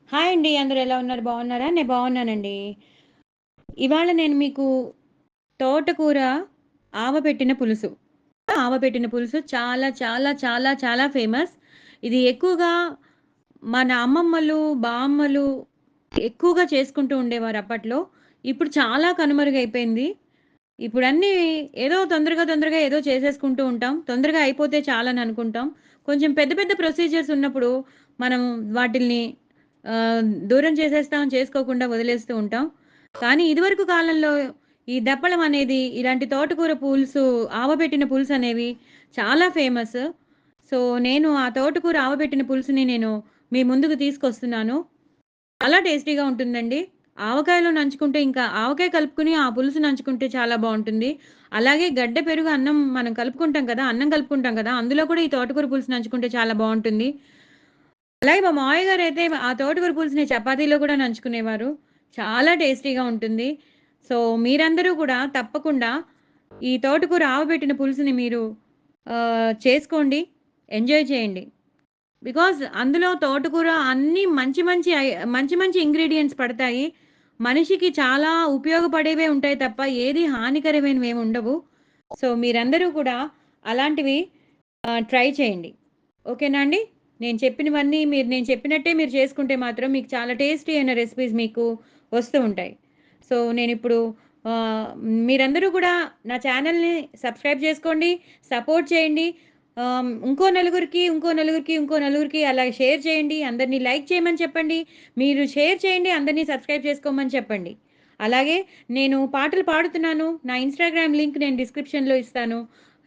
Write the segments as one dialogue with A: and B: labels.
A: Hi అండి. అందరూ ఎలా ఉన్నారు? బాగున్నారా? నేను బాగున్నానండి. ఇవాళ నేను మీకు తోటకూర ఆవపెట్టిన పులుసు. ఆవపెట్టిన పులుసు చాలా చాలా చాలా చాలా ఫేమస్. ఇది ఎక్కువగా మన అమ్మమ్మలు, బామ్మలు ఎక్కువగా చేసుకుంటూ ఉండేవారు అప్పట్లో. ఇప్పుడు చాలా కనుమరుగైపోయింది. ఇప్పుడన్నీ ఏదో తొందరగా తొందరగా ఏదో చేసేసుకుంటూ ఉంటాం. తొందరగా అయిపోతే చాలని అనుకుంటాం. కొంచెం పెద్ద పెద్ద ప్రొసీజర్స్ ఉన్నప్పుడు మనం వాటిల్ని దూరం చేసేస్తాం. చేసుకోకుండా వదిలేస్తూ ఉంటాం. కానీ ఇదివరకు కాలంలో ఈ దప్పలం అనేది, ఇలాంటి తోటకూర పులుసు, ఆవబెట్టిన పులుసు అనేవి చాలా ఫేమస్. సో, నేను ఆ తోటకూర ఆవబెట్టిన పులుసుని నేను మీ ముందుకు తీసుకొస్తున్నాను. చాలా టేస్టీగా ఉంటుందండి. ఆవకాయలో నంచుకుంటే, ఇంకా ఆవకాయ కలుపుకొని ఆ పులుసు నంచుకుంటే చాలా బావుంటుంది. అలాగే గడ్డ పెరుగు అన్నం మనం కలుపుకుంటాం కదా! అన్నం కలుపుకుంటాం కదా! అందులో కూడా ఈ తోటకూర పులుసు నంచుకుంటే చాలా బావుంటుంది. అలాగే మా మావయ్య గారైతే ఆ తోటకూర పులుసుని చపాతీలో కూడా నంచుకునేవారు. చాలా టేస్టీగా ఉంటుంది. సో, మీరందరూ కూడా తప్పకుండా ఈ తోటకూర ఆవబెట్టిన పులుసుని మీరు చేసుకోండి. ఎంజాయ్ చేయండి. బికాజ్ అందులో తోటకూర అన్నీ మంచి మంచి మంచి మంచి ఇంగ్రీడియెంట్స్ పడతాయి. మనిషికి చాలా ఉపయోగపడేవే ఉంటాయి తప్ప ఏది హానికరమైనవేమి ఉండవు. సో, మీరందరూ కూడా అలాంటివి ట్రై చేయండి. ఓకేనా అండి? నేను చెప్పినట్టే మీరు చేసుకుంటే మాత్రం మీకు చాలా టేస్టీ అయిన రెసిపీస్ మీకు వస్తూ ఉంటాయి. సో, నేనిప్పుడు ఆహ్, మీరందరూ కూడా నా ఛానల్‌ని సబ్స్క్రైబ్ చేసుకోండి. సపోర్ట్ చేయండి. ఇంకో నలుగురికి అలా షేర్ చేయండి. అందరిని లైక్ చేయమని చెప్పండి. మీరు షేర్ చేయండి. అందరిని సబ్స్క్రైబ్ చేసుకోమని చెప్పండి. అలాగే నేను పాటలు పాడుతున్నాను. నా ఇన్‌స్టాగ్రామ్ లింక్ నేను డిస్క్రిప్షన్‌లో ఇస్తాను.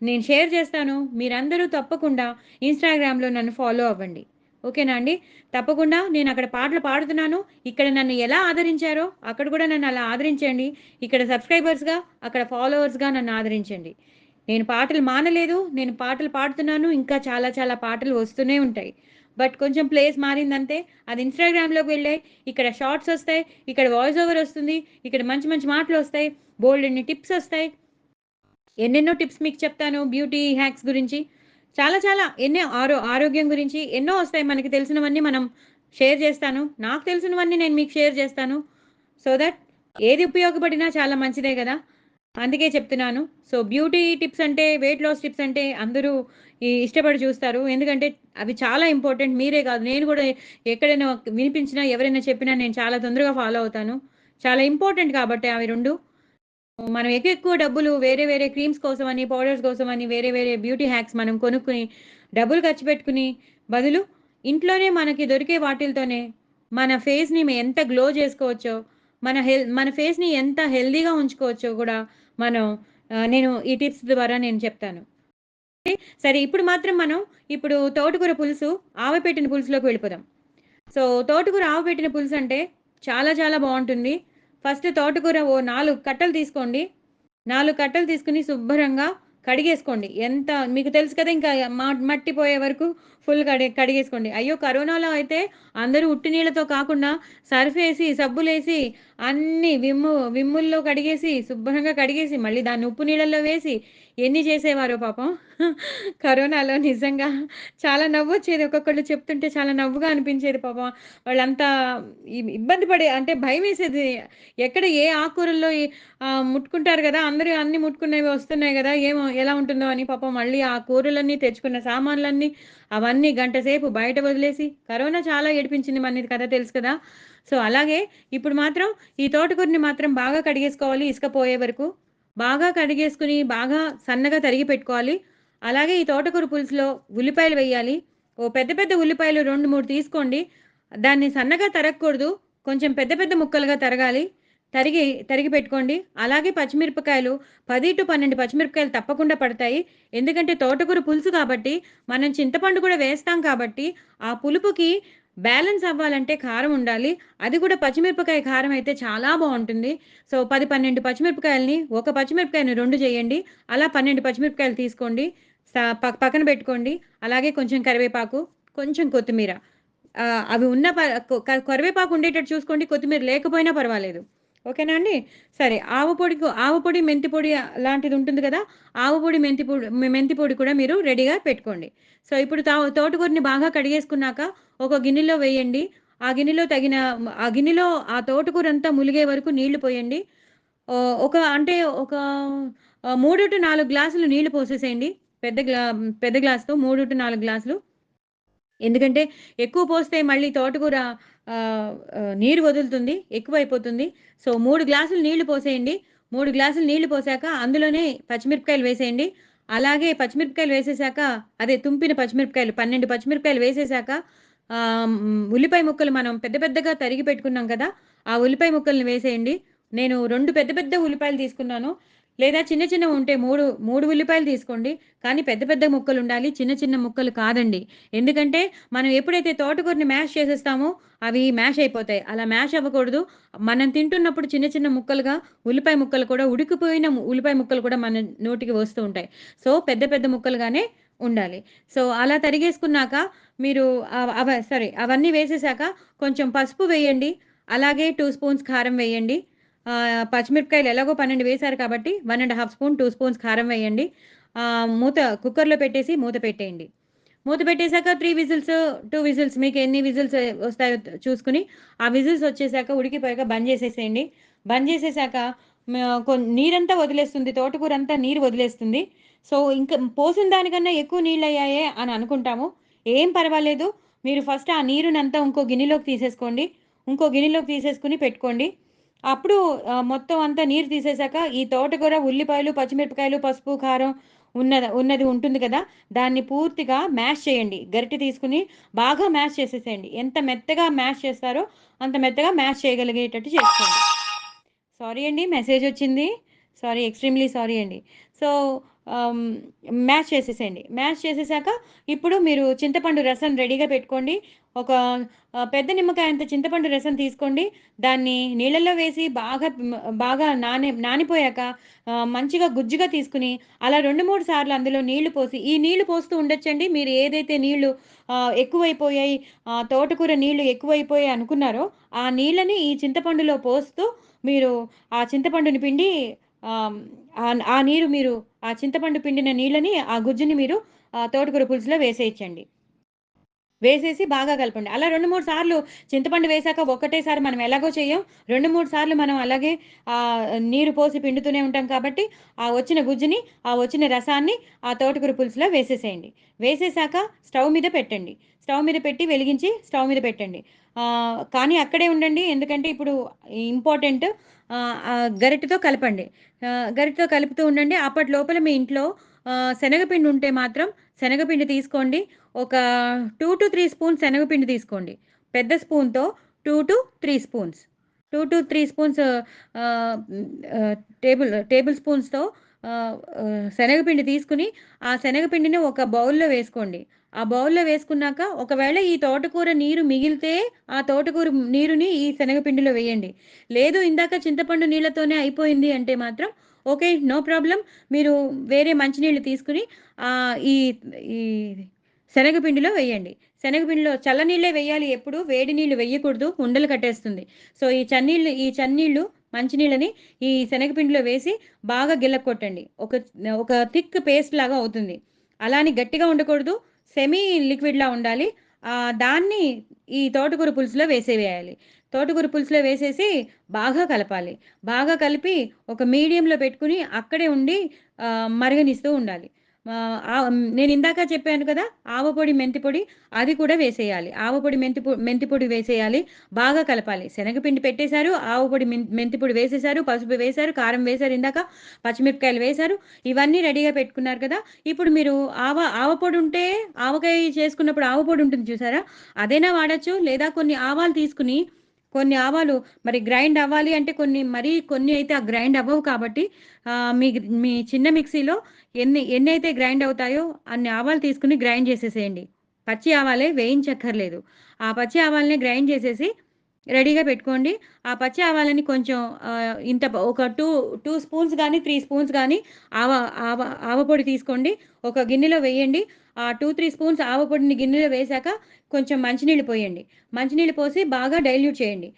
A: నేను షేర్ చేస్తాను. మీరందరూ తప్పకుండా ఇన్‌స్టాగ్రామ్‌లో నన్ను ఫాలో అవ్వండి. ఓకేనా అండి? తప్పకుండా నేనక్కడ పాటలు పాడుతున్నాను. ఇక్కడ నన్ను ఎలా ఆదరించారో అక్కడ కూడా నన్ను అలా ఆదరించండి. ఇక్కడ సబ్స్క్రైబర్స్‌గా, అక్కడ ఫాలోవర్స్‌గా నన్ను ఆదరించండి. నేను పాటలు మానలేదు. నేను పాటలు పాడుతున్నాను. ఇంకా చాలా చాలా పాటలు వస్తూనే ఉంటాయి. బట్ కొంచెం ప్లేస్ మారిందంతే. అది ఇన్‌స్టాగ్రామ్‌లోకి వెళ్ళాయి. ఇక్కడ షార్ట్స్ ఒస్తాయి. ఇక్కడ వాయిస్ ఓవర్ ఒస్తుంది. ఇక్కడ మంచి మంచి మాటలొస్తాయి. బోలెడన్ని టిప్స్ ఒస్తాయి. ఎన్నెన్నో టిప్స్ మీకు చెప్తాను. బ్యూటీ హ్యాక్స్ గురించి. చాలా చాలా ఎన్నో ఆరోగ్యం గురించి ఎన్నో వస్తాయి. మనకి తెలిసినవన్నీ మనం షేర్ చేస్తాను. నాకు తెలిసినవన్నీ నేను మీకు షేర్ చేస్తాను. సో దట్ ఏది ఉపయోగపడినా చాలా మంచిదే గదా! అందుకే చెప్తున్నాను. సో, బ్యూటీ టిప్స్ అంటే, వెయిట్ లాస్ టిప్స్ అంటే అందరూ ఇష్టపడి చూస్తారు. ఎందుకంటే అవి చాలా ఇంపార్టెంట్. మీరే కాదు, నేను గూడా ఎక్కడైనా వినిపించినా, ఎవరైనా చెప్పినా నేను చాలా తొందరగా ఫాలో అవుతాను. చాలా ఇంపార్టెంట్ కాబట్టి అవి 2. మనం ఎక్కువ డబ్బులు వేరే వేరే క్రీమ్స్ కోసమని, పౌడర్స్ కోసమని, వేరే వేరే బ్యూటీ హ్యాక్స్ మనం కొనుక్కొని, డబ్బులు ఖర్చు పెట్టుకుని బదులు ఇంట్లోనే మనకి దొరికే వాటిలతోనే మన ఫేస్‌ని ఎంత గ్లో చేసుకోవచ్చో, మన ఫేస్‌ని ఎంత హెల్తీగా ఉంచుకోవచ్చో గూడా మనం నేను ఈ టిప్స్ ద్వారా నేను చెప్తాను. సరే, ఇప్పుడు తోటకూర పులుసు, ఆవపెట్టిన పులుసులోకి వెళ్ళిపోదాం. సో, తోటకూర ఆవపెట్టిన పులుసంటే చాలా చాలా బావుంటుంది. ఫస్ట్ తోటకూర ఓ 4 కట్టలు తీసుకోండి. 4 కట్టలు తీసుకొని శుభ్రంగా కడిగేసుకోండి. ఎంత మీకు తెలుసు కదా! ఇంకా మట్టిపోయే వరకు ఫుల్ కడిగేసుకోండి. అయ్యో! కరోనాలో అయితే అందరూ ఉట్టి నీళ్ళతో కాకుండా సర్ఫేసి, సబ్బులేసి అన్నీ విమ్ముల్లో కడిగేసి, శుభ్రంగా కడిగేసి, మళ్ళీ దాన్ని ఉప్పు నీళ్ళల్లో వేసి ఎన్ని చేసేవారో పాపం. కరోనాలో నిజంగా చాలా నవ్వొచ్చేది. ఒక్కొక్కళ్ళు చెప్తుంటే చాలా నవ్వుగా అనిపించేది పాపం. వాళ్ళంతా ఇబ్బంది పడే, అంటే భయమేసేది. ఎక్కడ ఏ ఆకుకూరల్లో ముట్టుకుంటారు గదా! అందరూ అన్నీ ముట్టుకునేవి వస్తున్నాయి గదా! ఏమో ఎలా ఉంటుందో అని పాపం మళ్ళీ ఆ కూరలన్నీ తెచ్చుకున్న సామాన్లన్నీ అవన్నీ గంట సేపు బయట వదిలేసి, కరోనా చాలా ఏడిపించింది మనది కథ తెలుసు కదా! సో, అలాగే ఇప్పుడు మాత్రం ఈ తోటకూరని మాత్రం బాగా కడిగేసుకోవాలి ఇసుక పోయే వరకు. బాగా కడిగేసుకొని, బాగా సన్నగా తరిగి పెట్టుకోవాలి. అలాగే ఈ తోటకూర పులుసులో ఉల్లిపాయలు వేయాలి. ఓ పెద్ద పెద్ద ఉల్లిపాయలు 2, 3 తీసుకోండి. దాన్ని సన్నగా తరగకూడదు. కొంచెం పెద్ద పెద్ద ముక్కలుగా తరగాలి. తరిగి తరిగి పెట్టుకోండి. అలాగే పచ్చిమిరపకాయలు 10-12 పచ్చిమిరపకాయలు తప్పకుండా పడతాయి. ఎందుకంటే తోటకూర పులుసు కాబట్టి, మనం చింతపండు కూడా వేస్తాం కాబట్టి, ఆ పులుపుకి బ్యాలెన్స్ అవ్వాలంటే కారం ఉండాలి. అది కూడా పచ్చిమిరపకాయ కారం అయితే చాలా బావుంటుంది. సో, 10, 12 పచ్చిమిరపకాయలని, ఒక పచ్చిమిరపకాయని 2 చేయండి. అలా 12 పచ్చిమిరపకాయలు తీసుకోండి. పక్కన పెట్టుకోండి. అలాగే కొంచెం కరివేపాకు, కొంచెం కొత్తిమీర. అవి ఉన్న ప కొ క కరివేపాకు ఉండేటట్టు చూసుకోండి. కొత్తిమీర లేకపోయినా పర్వాలేదు. ఓకేనా అండి? సరే. ఆవ పొడి, మెంతి పొడి లాంటిది ఉంటుంది గదా! ఆవ పొడి, మెంతి పొడి కూడా మీరు రెడీగా పెట్టుకోండి. సో, ఇప్పుడు తోటకూరని బాగా కడిగేసుకున్నాక ఒక గిన్నెలో వేయండి. ఆ గిన్నెలో ఆ తోటకూరంతా ములిగే వరకు నీళ్లు పోయండి. ఒక అంటే ఒక 3-4 గ్లాసులు నీళ్లు పోసేసేయండి. పెద్ద గ్లాస్‌తో 3-4 గ్లాసులు. ఎందుకంటే ఎక్కువ పోస్తే మళ్ళీ తోటకూర నీరు వదులుతుంది. ఎక్కువైపోతుంది. సో, 3 గ్లాసులు నీళ్లు పోసేయండి. 3 గ్లాసులు నీళ్లు పోసాక అందులోనే పచ్చిమిరపకాయలు వేసేయండి. అలాగే పచ్చిమిరపకాయలు వేసేసాక అదే తుంపిన పచ్చిమిరపకాయలు 12 పచ్చిమిరపకాయలు వేసేసాక ఉల్లిపాయ ముక్కలు మనం పెద్ద పెద్దగా తరిగి పెట్టుకున్నాం కదా! ఆ ఉల్లిపాయ ముక్కల్ని వేసేయండి. నేను 2 పెద్ద పెద్ద ఉల్లిపాయలు తీసుకున్నాను. లేదా చిన్న చిన్నవి ఉంటే 3 ఉల్లిపాయలు తీసుకోండి. కానీ పెద్ద పెద్ద ముక్కలుండాలి. చిన్న చిన్న ముక్కలు కాదండి. ఎందుకంటే మనం ఎప్పుడైతే తోటకూరని మ్యాష్ చేసేస్తామో అవి మ్యాష్ అయిపోతాయి. అలా మ్యాష్ అవ్వకూడదు. మనం తింటున్నప్పుడు చిన్న చిన్న ముక్కలుగా ఉల్లిపాయ ముక్కలు కూడా ఉడికిపోయిన ఉల్లిపాయ ముక్కలు కూడా మన నోటికి వస్తూ ఉంటాయి. సో, పెద్ద పెద్ద ముక్కలుగానే ఉండాలి. సో, అలా తరిగేసుకున్నాక మీరు అవన్నీ వేసేసాక కొంచెం పసుపు వేయండి. అలాగే 2 స్పూన్స్ కారం వేయండి. పచ్చిమిరపకాయలు ఎలాగో 12 వేశారు కాబట్టి 1 ½ స్పూన్, 2 స్పూన్స్ కారం వేయండి. కుక్కర్‌లో పెట్టేసి మూత పెట్టేయండి. మూత పెట్టేసాక 3 విజిల్స్, 2 విజిల్స్ మీకు ఎన్ని విజిల్స్ వస్తాయో చూసుకొని, ఆ విజిల్స్ వచ్చేసాక ఉడికిపోయాక బంద్ చేసేసేయండి. బంద్ చేసేసాక మ నీరంతా వదిలేస్తుంది. తోటకూరంతా నీరు వదిలేస్తుంది. సో, ఇంక పోసిన దానికన్నా ఎక్కువ నీళ్ళయ్యాయే అని అనుకుంటాము. ఏం పర్వాలేదు. మీరు ఫస్ట్ ఆ నీరునంతా ఇంకో గిన్నెలోకి తీసేసుకోండి. ఇంకో గిన్నెలోకి తీసేసుకొని పెట్టుకోండి. అప్పుడు మొత్తం అంతా నీరు తీసేసాక ఈ తోటకూర, ఉల్లిపాయలు, పచ్చిమిరపకాయలు, పసుపు, కారం ఉన్నది ఉంటుంది కదా! దాన్ని పూర్తిగా మ్యాష్ చేయండి. గరిటె తీసుకొని బాగా మ్యాష్ చేసేసేయండి. ఎంత మెత్తగా మ్యాష్ చేస్తారో అంత మెత్తగా మ్యాష్ చేయగలిగేటట్టు చేసుకోండి. సారీ అండి. మెసేజొచ్చింది. సారీ. ఎక్స్‌ట్రీమ్‌లీ సారీ అండి. సో, ఆహ్, మ్యాష్ చేసేసేయండి. మ్యాష్ చేసేసాక ఇప్పుడు మీరు చింతపండు రసం రెడీగా పెట్టుకోండి. ఒక పెద్ద నిమ్మకాయ అంత చింతపండు రసం తీసుకోండి. దాన్ని నీళ్ళల్లో వేసి బాగా నానిపోయాక మంచిగా గుజ్జుగా తీసుకొని అలా 2, 3 సార్లు అందులో నీళ్లు పోసి ఈ నీళ్లు పోస్తూ ఉండొచ్చండి. మీరు ఏదైతే నీళ్లు ఎక్కువైపోయాయి, తోటకూర నీళ్లు ఎక్కువైపోయాయి అనుకున్నారో, ఆ నీళ్ళని ఈ చింతపండులో పోస్తూ మీరు ఆ చింతపండుని పిండి ఆహ్, ఆ నీరు మీరు ఆ చింతపండు పిండిన నీళ్ళని, ఆ గుజ్జుని మీరు తోటకూర పులుసులో వేసేయొచ్చండి. వేసేసి బాగా కలపండి. అలా 2, 3 సార్లు చింతపండు వేశాక ఒకటేసారి మనం ఎలాగో చెయ్యం. 2, 3 సార్లు మనం అలాగే నీరు పోసి పిండుతూనే ఉంటాం కాబట్టి, ఆ వచ్చిన గుజ్జుని, ఆ వచ్చిన రసాన్ని ఆ తోటకూర పులుసులో వేసేసేయండి. వేసేసాక స్టవ్ మీద పెట్టండి. స్టవ్ మీద పెట్టి వెలిగించి స్టవ్ మీద పెట్టండి. కానీ అక్కడే ఉండండి. ఎందుకంటే ఇప్పుడు ఇంపార్టెంట్ గరిటెతో కలపండి. గరిటెతో కలుపుతూ ఉండండి. అప్పటిలోపల మీ ఇంట్లో శనగపిండి ఉంటే మాత్రం శనగపిండి తీసుకోండి. ఒక 2-3 స్పూన్స్ శనగపిండి తీసుకోండి. పెద్ద స్పూన్‌తో 2-3 స్పూన్స్. 2-3 స్పూన్స్ ఆహ్, ఆహ్, టేబుల్ స్పూన్స్‌తో శనగపిండి తీసుకొని, ఆ శనగపిండిని ఒక బౌల్‌లో వేసుకోండి. ఆ బౌల్‌లో వేసుకున్నాక ఒకవేళ ఈ తోటకూర నీరు మిగిలితే, ఆ తోటకూర నీరుని ఈ శనగపిండిలో వేయండి. లేదు ఇందాక చింతపండు నీళ్ళతోనే అయిపోయింది అంటే మాత్రం ఓకే. No problem. మీరు వేరే మంచినీళ్ళు తీసుకొని ఈ ఈ శనగపిండిలో వేయండి. శనగపిండిలో చల్లనీళ్ళే వేయాలి ఎప్పుడు. వేడి నీళ్ళు వెయ్యకూడదు. ఉండలు కట్టేస్తుంది. సో, ఈ చన్నీళ్ళు మంచినీళ్ళని ఈ శనగపిండిలో వేసి బాగా గిలక్కొట్టండి. ఒక థిక్ పేస్ట్ లాగా అవుతుంది. అలా అని గట్టిగా ఉండకూడదు. సెమీ లిక్విడ్‌లా ఉండాలి. దాన్ని ఈ తోటకూర పులుసులో వేసేయాలి. తోటకూర పులుసులో వేసేసి బాగా కలపాలి. బాగా కలిపి ఒక మీడియంలో పెట్టుకొని అక్కడే ఉండి మరగనిస్తూ ఉండాలి. నేనిందాక చెప్పాను కదా! ఆవపొడి, మెంతిపొడి అది కూడా వేసేయాలి. ఆవపొడి, మెంతిపొడి వేసేయాలి. బాగా కలపాలి. శనగపిండి పెట్టేశారు, ఆవపొడి, మెంతిపొడి వేసేశారు, పసుపు వేశారు, కారం వేశారు ఇందాక, పచ్చిమిరపకాయలు వేశారు. ఇవన్నీ రెడీగా పెట్టుకున్నారు కదా! ఇప్పుడు మీరు ఆవపొడి ఉంటే ఆవకాయ చేసుకున్నప్పుడు ఆవపొడి ఉంటుంది చూసారా? అదైనా వాడొచ్చు. లేదా కొన్ని ఆవాలు తీసుకొని కొన్ని ఆవాలు మరి గ్రైండ్ అవ్వాలి అంటే కొన్ని అయితే ఆ గ్రైండ్ అవ్వవు కాబట్టి మీ చిన్న మిక్సీలో ఎన్నైతే గ్రైండ్ అవుతాయో అన్ని ఆవాలు తీసుకొని గ్రైండ్ చేసేసేయండి. పచ్చి ఆవాలే వేయించక్కర్లేదు. ఆ పచ్చి ఆవాల్ని గ్రైండ్ చేసేసి రెడీగా పెట్టుకోండి. ఆ పచ్చి ఆవాలని కొంచెం ఒక 2 స్పూన్స్ గానీ, 3 స్పూన్స్ గానీ ఆవ ఆవ ఆవపొడి తీసుకోండి. ఒక గిన్నెలో వేయండి. ఆ 2, 3 స్పూన్స్ ఆవపొడిని గిన్నెలో వేశాక కొంచెం మంచినీళ్ళు పోయండి. మంచినీళ్ళు పోసి బాగా డైల్యూట్ చేయండి.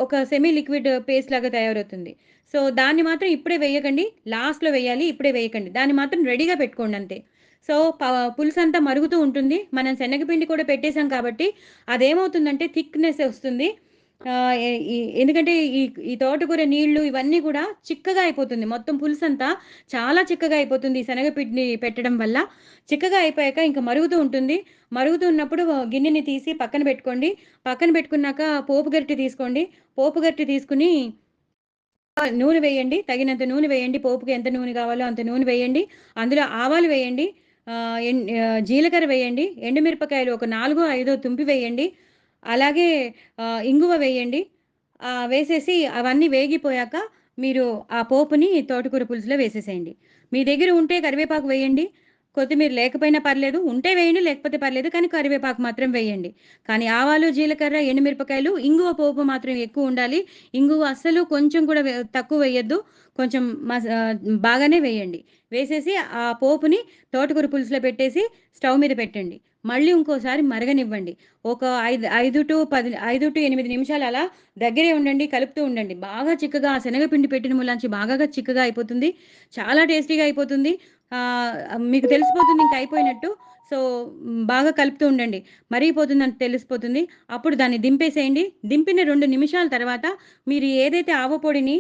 A: ఒక సెమీ లిక్విడ్ పేస్ట్ లాగా తయారవుతుంది. సో, దాన్ని మాత్రం ఇప్పుడే వేయకండి. లాస్ట్‌లో వేయాలి. ఇప్పుడే వేయకండి. దాన్ని మాత్రం రెడీగా పెట్టుకోండి అంతే. సో, పులుసంతా మరుగుతూ ఉంటుంది. మనం శనగపిండి కూడా పెట్టేసాం కాబట్టి అదేమవుతుందంటే థిక్‌నెస్ ఒస్తుంది. ఆహ్, ఎ ఈ ఎందుకంటే ఈ ఈ తోటకూర నీళ్ళు ఇవన్నీ గూడా చిక్కగా అయిపోతుంది. మొత్తం పులుసంతా చాలా చిక్కగా అయిపోతుంది. ఈ శనగపిండి పెట్టడం వల్ల. చిక్కగా అయిపోయాక ఇంక మరుగుతూ ఉంటుంది. మరుగుతూ ఉన్నప్పుడు గిన్నెని తీసి పక్కన పెట్టుకోండి. పక్కన పెట్టుకున్నాక పోపు గరిటె తీసుకోండి. పోపు గరిటె తీసుకొని నూనె వేయండి. తగినంత నూనె వేయండి. పోపుకి ఎంత నూనె కావాలో అంత నూనె వేయండి. అందులో ఆవాలు వేయండి. జీలకర్ర వేయండి. ఎండుమిరపకాయలు ఒక 4, 5 తుంపి వేయండి. అలాగే ఇంగువ వేయండి. వేసేసి అవన్నీ వేగిపోయాక మీరు ఆ పోపుని తోటకూర పులుసులో వేసేసేయండి. మీ దగ్గర ఉంటే కరివేపాకు వేయండి. కొత్తిమీర లేకపోయినా పర్లేదు. ఉంటే వేయండి లేకపోతే పర్లేదు. కానీ కరివేపాకు మాత్రం వేయండి. కానీ ఆవాలు, జీలకర్ర, ఎండుమిరపకాయలు, ఇంగువ పోపు మాత్రం ఎక్కువుండాలి. ఇంగువ అస్సలు కొంచెం కూడా తక్కువ వేయొద్దు. కొంచెం బాగానే వేయండి. వేసేసి ఆ పోపుని తోటకూర పులుసులో పెట్టేసి స్టవ్ మీద పెట్టండి. మళ్ళీ ఇంకోసారి మరగనివ్వండి. ఒక 5-8 నిమిషాలు అలా దగ్గరే ఉండండి. కలుపుతూ ఉండండి. బాగా చిక్కగా ఆ శనగపిండి పెట్టిన మూలాంచి బాగా చిక్కగా అయిపోతుంది. చాలా టేస్టీగా అయిపోతుంది. మీకు తెలిసిపోతుంది ఇంక అయిపోయినట్టు. సో, బాగా కలుపుతూ ఉండండి. మరిగిపోతుందని తెలిసిపోతుంది. అప్పుడు దాన్ని దింపేసేయండి. దింపిన 2 నిమిషాల తర్వాత మీరు ఏదైతే ఆవ పొడిని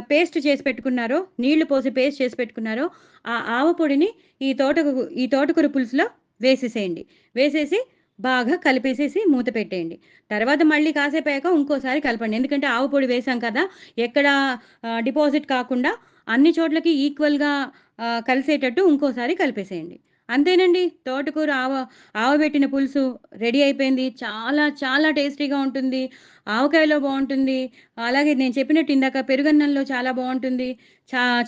A: పేస్ట్ చేసి పెట్టుకున్నారో, నీళ్లు పోసి పేస్ట్ చేసి పెట్టుకున్నారో, ఆ ఆవ పొడిని ఈ తోటకూర పులుసులో వేసేసేయండి. వేసేసి బాగా కలిపేసేసి మూత పెట్టేయండి. తర్వాత మళ్ళీ కాసేపయ్యాక ఇంకోసారి కలపండి. ఎందుకంటే ఆవ పొడి వేసాం కదా! ఎక్కడ డిపాజిట్ కాకుండా అన్ని చోట్లకి ఈక్వల్‌గా కలిసేటట్టు ఇంకోసారి కలిపేసేయండి. అంతేనండి. తోటకూర ఆవబెట్టిన పులుసు రెడీ అయిపోయింది. చాలా చాలా టేస్టీగా ఉంటుంది. ఆవకాయలో బావుంటుంది. అలాగే నేను చెప్పినట్టు ఇందాక పెరుగన్నంలో చాలా బావుంటుంది.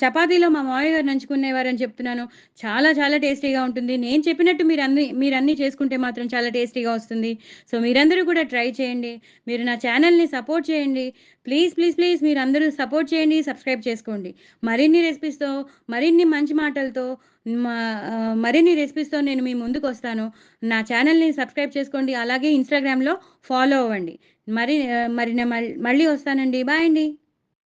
A: చపాతీలో మా మావయ్య గారు నంచుకునేవారని చెప్తున్నాను. చాలా చాలా టేస్టీగా ఉంటుంది. నేను చెప్పినట్టు మీరన్నీ చేసుకుంటే మాత్రం చాలా టేస్టీగా వస్తుంది. సో, మీరందరూ కూడా ట్రై చేయండి. మీరు నా ఛానెల్‌ని సపోర్ట్ చేయండి. ప్లీజ్, ప్లీజ్, ప్లీజ్ మీరందరూ సపోర్ట్ చేయండి. సబ్స్క్రైబ్ చేసుకోండి. మరిన్ని రెసిపీస్‌తో, మరిన్ని మంచి మాటలతో, మా మరిన్ని రెసిపీస్‌తో నేను మీ ముందుకొస్తాను. నా ఛానెల్‌ని సబ్స్క్రైబ్ చేసుకోండి. అలాగే ఇన్‌స్టాగ్రామ్‌లో ఫాలో అవ్వండి. మరి ఆహ్, మరి నే మళ్ మళ్ళీ వస్తానండి. బాయ్ అండి.